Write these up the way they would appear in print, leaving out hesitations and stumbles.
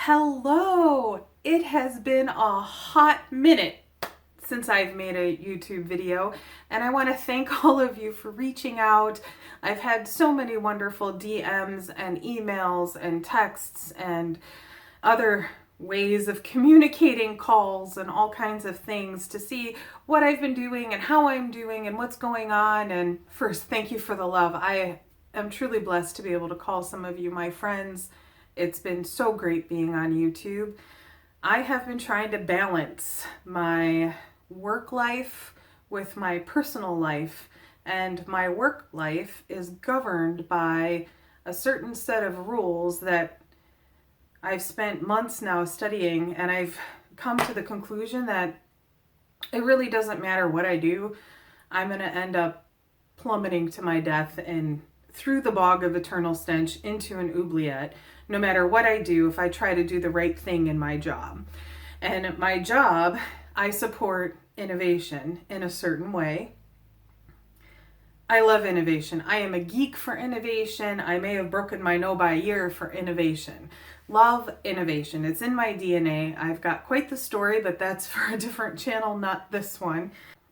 Hello! It has been a hot minute since I've made a YouTube video, and I want to thank all of you for reaching out. I've had so many wonderful DMs and emails and texts and other ways of communicating, calls and all kinds of things to see what I've been doing and how I'm doing and what's going on. And first, thank you for the love. I am truly blessed to be able to call some of you my friends. It's been so great being on YouTube. I have been trying to balance my work life with my personal life, and my work life is governed by a certain set of rules that I've spent months now studying, and I've come to the conclusion that it really doesn't matter what I do. I'm going to end up plummeting to my death and through the bog of eternal stench into an oubliette, no matter what I do, if I try to do the right thing in my job. And my job, I support innovation in a certain way. I love innovation. I am a geek for innovation. I may have broken my no by year for innovation. Love innovation. It's in my DNA. I've got quite the story, but that's for a different channel, not this one.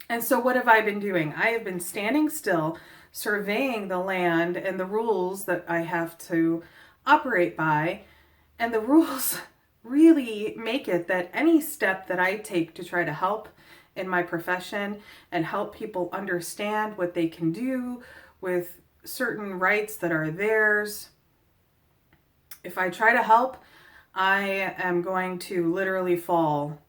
And so what have I been doing? I have been standing still, surveying the land and the rules that I have to operate by. And the rules really make it that any step that I take to try to help in my profession and help people understand what they can do with certain rights that are theirs, if I try to help, I am going to literally fall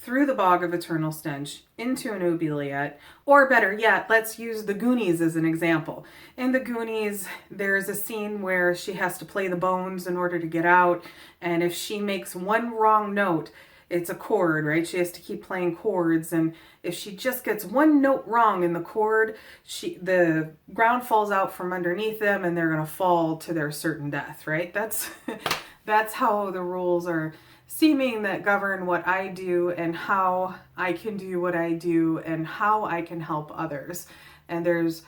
through the bog of eternal stench into an oubliette. Or better yet, let's use the Goonies as an example. In the Goonies, there's a scene where she has to play the bones in order to get out, and if she makes one wrong note, it's a chord, right? She has to keep playing chords, and if she just gets one note wrong in the chord, the ground falls out from underneath them, and they're going to fall to their certain death, right? That's how the rules are seeming that govern what I do and how I can do what I do and how I can help others. And there's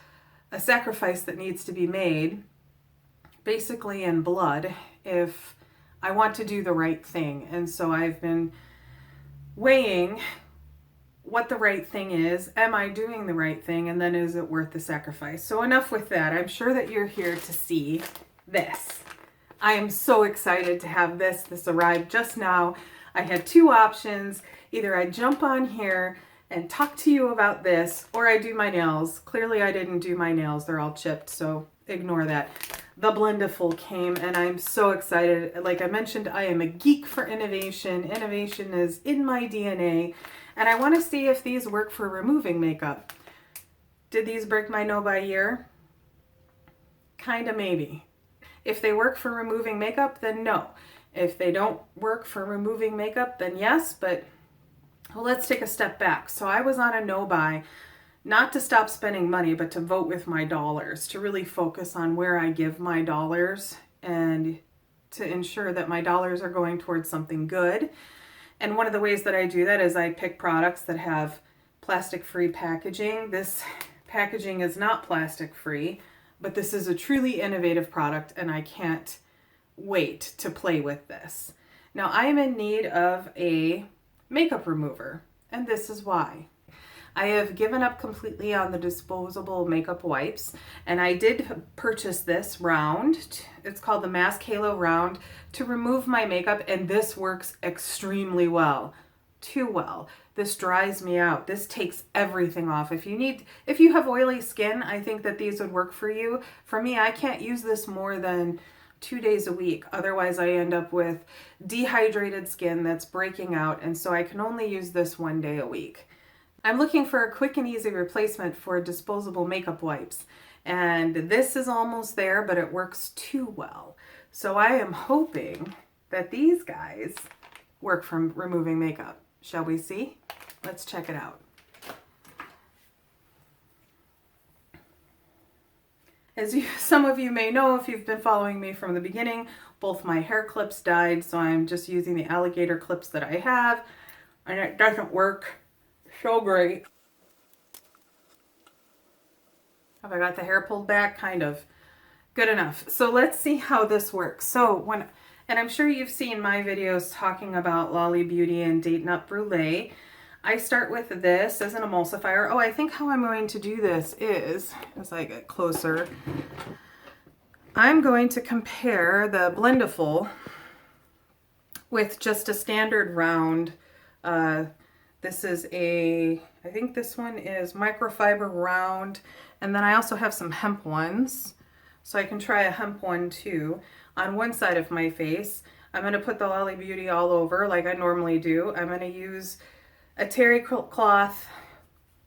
a sacrifice that needs to be made, basically in blood, if I want to do the right thing. And so I've been weighing what the right thing is. Am I doing the right thing? And then is it worth the sacrifice? So enough with that. I'm sure that you're here to see this. I am so excited to have this. This arrived just now. I had two options. Either I jump on here and talk to you about this, or I do my nails. Clearly I didn't do my nails. They're all chipped, so ignore that. The Blendiful came, and I'm so excited. Like I mentioned, I am a geek for innovation. Innovation is in my DNA, and I want to see if these work for removing makeup. Did these break my no by year? Kinda maybe. If they work for removing makeup, then no. If they don't work for removing makeup, then yes, but well, let's take a step back. So I was on a no buy, not to stop spending money, but to vote with my dollars, to really focus on where I give my dollars and to ensure that my dollars are going towards something good. And one of the ways that I do that is I pick products that have plastic-free packaging. This packaging is not plastic-free, but this is a truly innovative product, and I can't wait to play with this. Now, I am in need of a makeup remover, and this is why. I have given up completely on the disposable makeup wipes, and I did purchase this round. It's called the Mask Halo Round to remove my makeup, and this works extremely well. Too well. This dries me out. This takes everything off. If you have oily skin, I think that these would work for you. For me, I can't use this more than 2 days a week. Otherwise, I end up with dehydrated skin that's breaking out, and so I can only use this 1 day a week. I'm looking for a quick and easy replacement for disposable makeup wipes, and this is almost there, but it works too well. So I am hoping that these guys work for removing makeup. Shall we see? Let's check it out. As some of you may know, if you've been following me from the beginning, both my hair clips died, so I'm just using the alligator clips that I have, and it doesn't work so great. Have I got the hair pulled back? Kind of. Good enough. So let's see how this works. So And I'm sure you've seen my videos talking about Lolly Beauty and Date Nut Brulee. I start with this as an emulsifier. Oh, I think how I'm going to do this is, as I get closer, I'm going to compare the Blendiful with just a standard round. This is I think this one is microfiber round, and then I also have some hemp ones. So I can try a hemp one too on one side of my face. I'm going to put the Lolly Beauty all over like I normally do. I'm going to use a terry cloth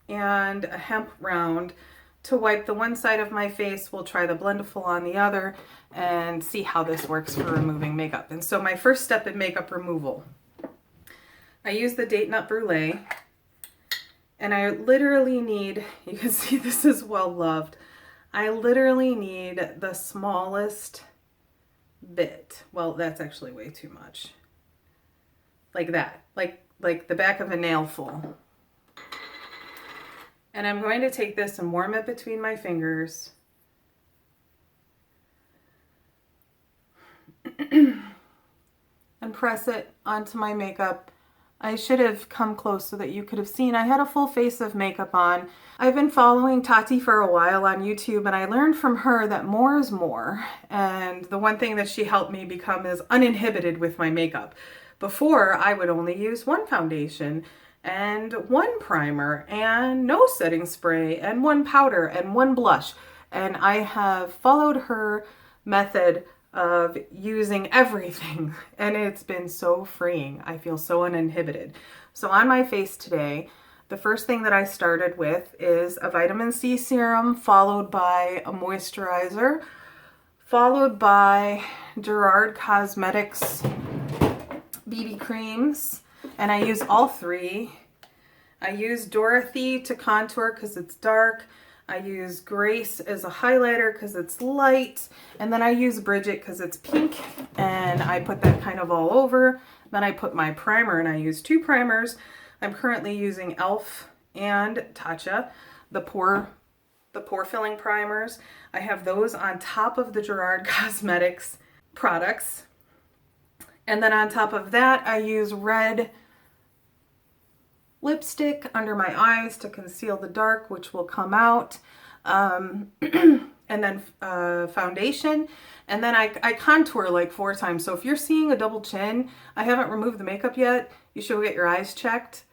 and a hemp round to wipe the one side of my face. We'll try the Blendiful on the other and see how this works for removing makeup. And so my first step in makeup removal, I use the Date Nut Brulee, and I literally need, you can see this is well loved, I literally need the smallest bit. Well, that's actually way too much. Like that, like the back of a nail full. And I'm going to take this and warm it between my fingers. And press it onto my makeup. I should have come close so that you could have seen. I had a full face of makeup on. I've been following Tati for a while on YouTube, and I learned from her that more is more. And the one thing that she helped me become is uninhibited with my makeup. Before, I would only use one foundation and one primer and no setting spray and one powder and one blush. And I have followed her method of using everything, and it's been so freeing. I feel so uninhibited. So on my face today, the first thing that I started with is a vitamin C serum, followed by a moisturizer, followed by Gerard Cosmetics BB creams, and I use all three. I use Dorothy to contour because it's dark. I use Grace as a highlighter because it's light. And then I use Bridget because it's pink. And I put that kind of all over. Then I put my primer, and I use two primers. I'm currently using e.l.f. and Tatcha, the pore filling primers. I have those on top of the Gerard Cosmetics products. And then on top of that, I use red lipstick under my eyes to conceal the dark, which will come out, and then foundation, and then I contour like 4 times. So if you're seeing a double chin, I haven't removed the makeup yet, you should go get your eyes checked.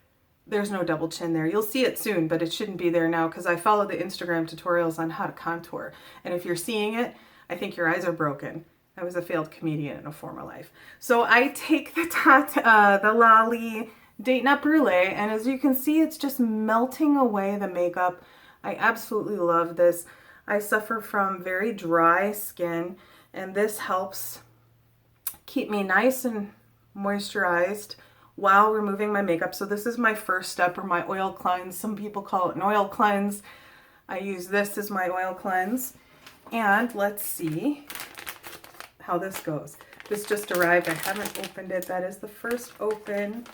There's no double chin there. You'll see it soon, but it shouldn't be there now because I follow the Instagram tutorials on how to contour. And if you're seeing it, I think your eyes are broken. I was a failed comedian in a former life. So I take the Lolly Date Nut Brulee, and as you can see, it's just melting away the makeup. I absolutely love this. I suffer from very dry skin, and this helps keep me nice and moisturized while removing my makeup. So this is my first step, or my oil cleanse. Some people call it an oil cleanse. I use this as my oil cleanse. And let's see how this goes. This just arrived. I haven't opened it. That is the first open.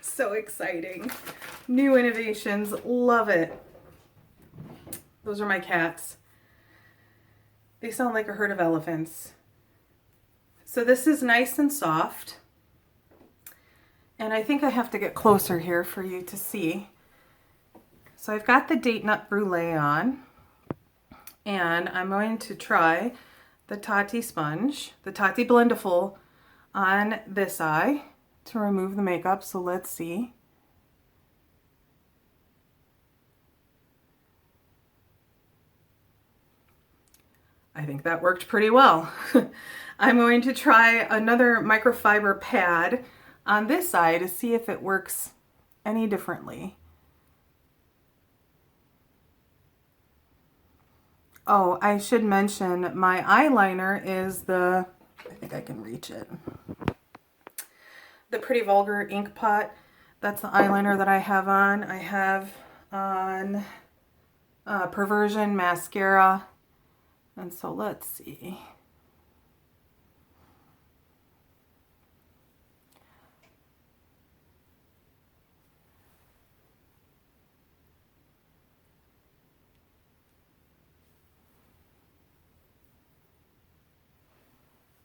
So exciting. New innovations. Love it. Those are my cats. They sound like a herd of elephants. So this is nice and soft. And I think I have to get closer here for you to see. So I've got the Date Nut Brulee on. And I'm going to try the Tati sponge, the Tati Blendiful, on this eye to remove the makeup. So let's see. I think that worked pretty well. I'm going to try another microfiber pad on this side to see if it works any differently. Oh, I should mention my eyeliner is I think I can reach it. The Pretty Vulgar Ink Pot. That's the eyeliner that I have on. I have on Perversion Mascara. And so let's see.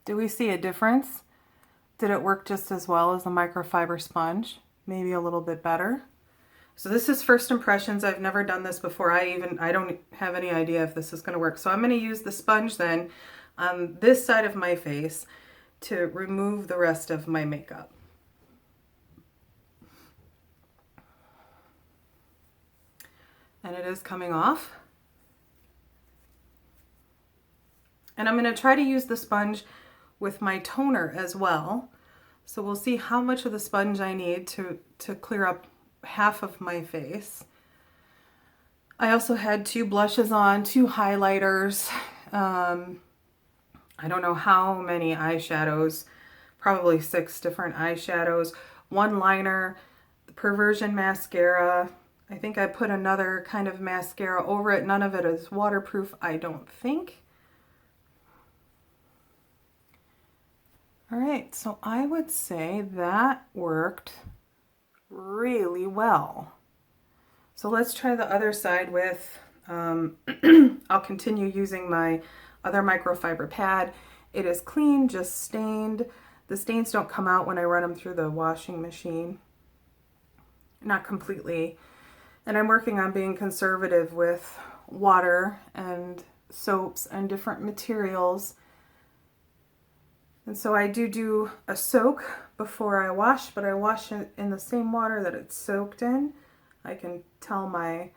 Do we see a difference? Did it work just as well as the microfiber sponge? Maybe a little bit better. So this is first impressions. I've never done this before. I don't have any idea if this is going to work. So I'm going to use the sponge then on this side of my face to remove the rest of my makeup. And it is coming off. And I'm going to try to use the sponge with my toner as well. So we'll see how much of the sponge I need to clear up half of my face. I also had 2 blushes on, 2 highlighters. I don't know how many eyeshadows, probably 6 different eyeshadows, 1 liner, the Perversion mascara. I think I put another kind of mascara over it. None of it is waterproof, I don't think. All right, so I would say that worked really well. So let's try the other side with, I'll continue using my other microfiber pad. It is clean, just stained. The stains don't come out when I run them through the washing machine. Not completely. And I'm working on being conservative with water and soaps and different materials. And so I do a soak before I wash, but I wash it in the same water that it's soaked in. I can tell my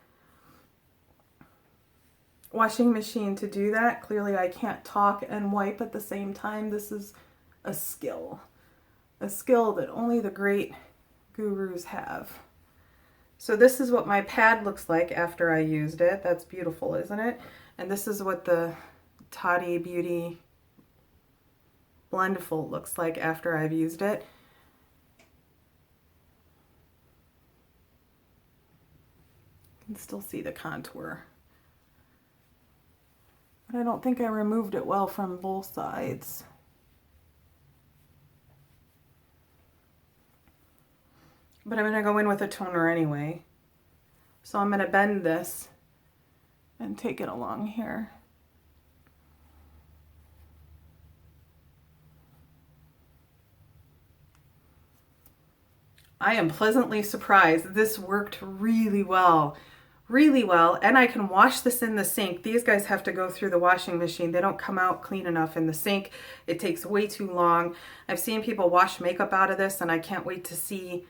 washing machine to do that. Clearly I can't talk and wipe at the same time. This is a skill that only the great gurus have. So this is what my pad looks like after I used it. That's beautiful, isn't it? And this is what the Tati Beauty Blendiful looks like after I've used it. You can still see the contour. But I don't think I removed it well from both sides. But I'm going to go in with a toner anyway. So I'm going to bend this and take it along here. I am pleasantly surprised. This worked really well. Really well. And I can wash this in the sink. These guys have to go through the washing machine. They don't come out clean enough in the sink. It takes way too long. I've seen people wash makeup out of this, and I can't wait to see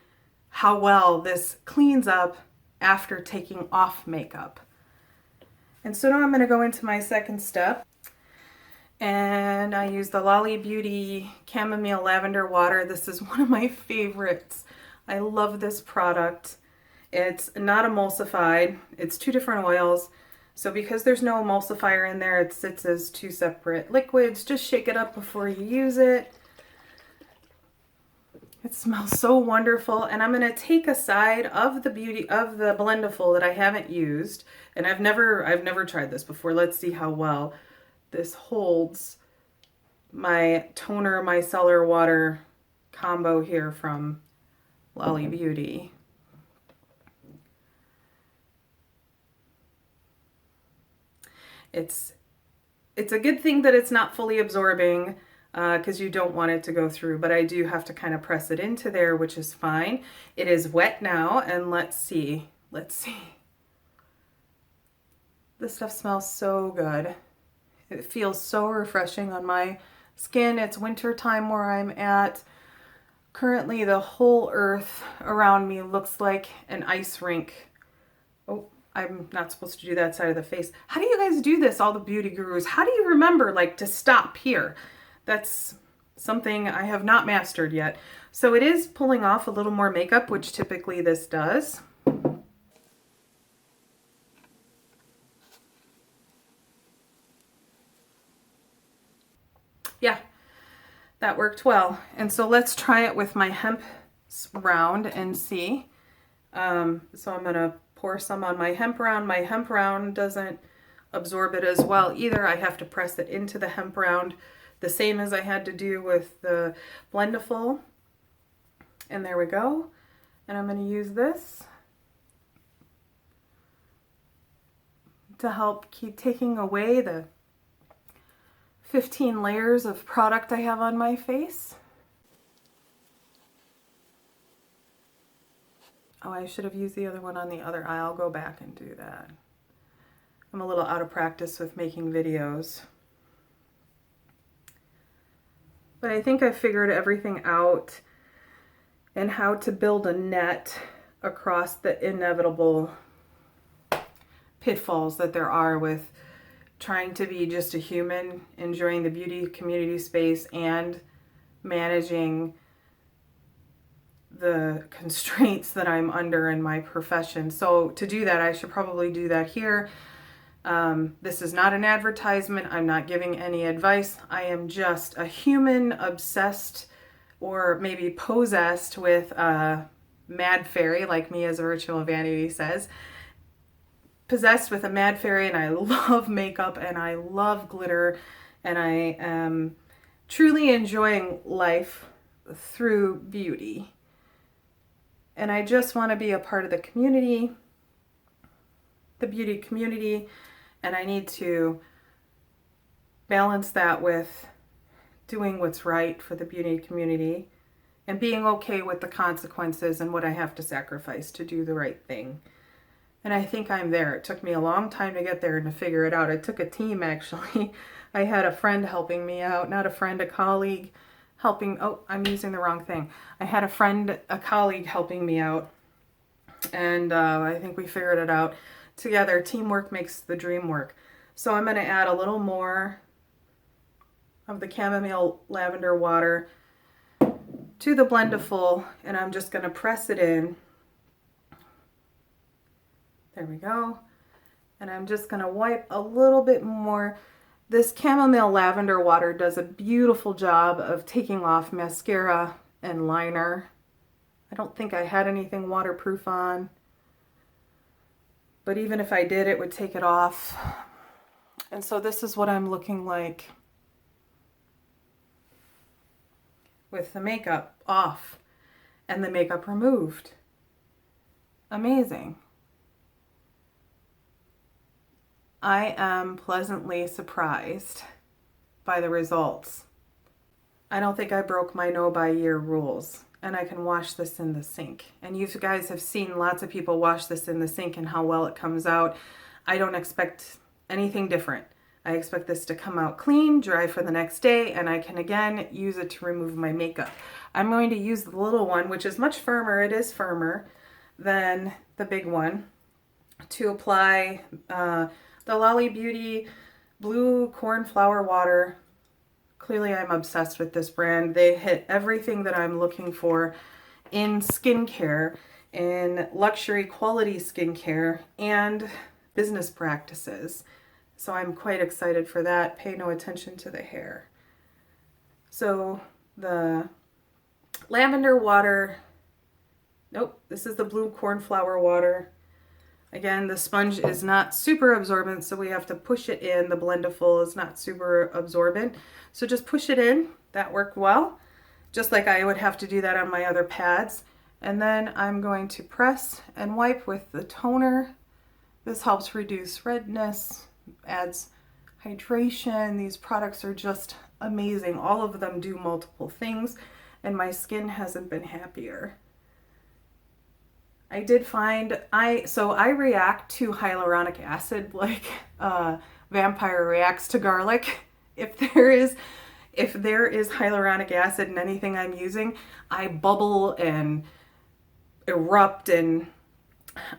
how well this cleans up after taking off makeup. And so now I'm going to go into my second step. And I use the Lolly Beauty Chamomile Lavender Water. This is one of my favorites. I love this product. It's not emulsified. It's 2 different oils. So because there's no emulsifier in there, it sits as 2 separate liquids. Just shake it up before you use it. It smells so wonderful. And I'm going to take a side of the Blendiful that I haven't used. And I've never tried this before. Let's see how well this holds my toner micellar water combo here from Lolly Beauty. It's a good thing that it's not fully absorbing because you don't want it to go through, but I do have to kind of press it into there, which is fine. It is wet now, and let's see. This stuff smells so good. It feels so refreshing on my skin. It's winter time where I'm at. Currently, the whole earth around me looks like an ice rink. Oh, I'm not supposed to do that side of the face. How do you guys do this, all the beauty gurus? How do you remember, like, to stop here? That's something I have not mastered yet. So it is pulling off a little more makeup, which typically this does. Yeah, that worked well. And so let's try it with my hemp round and see. So I'm gonna pour some on my hemp round. My hemp round doesn't absorb it as well either. I have to press it into the hemp round the same as I had to do with the Blendiful. And there we go. And I'm going to use this to help keep taking away the 15 layers of product I have on my face. Oh, I should have used the other one on the other eye. I'll go back and do that. I'm a little out of practice with making videos. But I think I figured everything out and how to build a net across the inevitable pitfalls that there are with trying to be just a human, enjoying the beauty community space and managing the constraints that I'm under in my profession. So to do that, I should probably do that here. This is not an advertisement. I'm not giving any advice. I am just a human obsessed or maybe possessed with a mad fairy, like me as a Virtual Vanity says. Possessed with a mad fairy, and I love makeup and I love glitter, and I am truly enjoying life through beauty. And I just want to be a part of the community, the beauty community, and I need to balance that with doing what's right for the beauty community and being okay with the consequences and what I have to sacrifice to do the right thing. And I think I'm there. It took me a long time to get there and to figure it out. It took a team, actually. I had a friend helping me out, not a friend, a colleague helping. Oh, I'm using the wrong thing. I had a friend, a colleague helping me out. And I think we figured it out together. Teamwork makes the dream work. So I'm going to add a little more of the chamomile lavender water to the Blendiful, and I'm just going to press it in. There we go. And I'm just going to wipe a little bit more. This chamomile lavender water does a beautiful job of taking off mascara and liner. I don't think I had anything waterproof on, but even if I did, it would take it off. And so this is what I'm looking like with the makeup off and the makeup removed. Amazing. I am pleasantly surprised by the results. I don't think I broke my no by year rules, and I can wash this in the sink. And you guys have seen lots of people wash this in the sink and how well it comes out. I don't expect anything different. I expect this to come out clean, dry for the next day, and I can again use it to remove my makeup. I'm going to use the little one, which is much firmer. It is firmer than the big one, to apply the Lolly Beauty Blue Cornflower Water. Clearly I'm obsessed with this brand. They hit everything that I'm looking for in skincare, in luxury quality skincare, and business practices. So I'm quite excited for that. Pay no attention to the hair. So the lavender water, nope, this is the blue cornflower water. Again, the sponge is not super absorbent, so we have to push it in. The Blendiful is not super absorbent, so just push it in. That worked well, just like I would have to do that on my other pads. And then I'm going to press and wipe with the toner. This helps reduce redness, adds hydration. These products are just amazing. All of them do multiple things, and my skin hasn't been happier. I did find, I react to hyaluronic acid like vampire reacts to garlic. If there is hyaluronic acid in anything I'm using, I bubble and erupt, and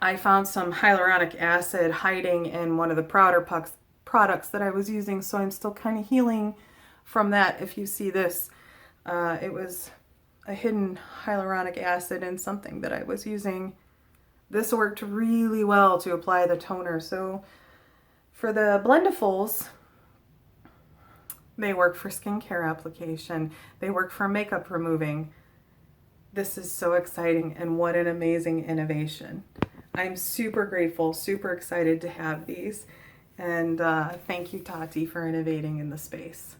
I found some hyaluronic acid hiding in one of the products that I was using, so I'm still kind of healing from that. If you see this, it was a hidden hyaluronic acid in something that I was using. This worked really well to apply the toner. So for the Blendifuls, they work for skincare application. They work for makeup removing. This is so exciting, and what an amazing innovation. I'm super grateful, super excited to have these. And thank you, Tati, for innovating in the space.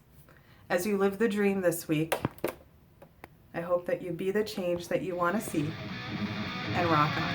As you live the dream this week, I hope that you be the change that you want to see, and rock on.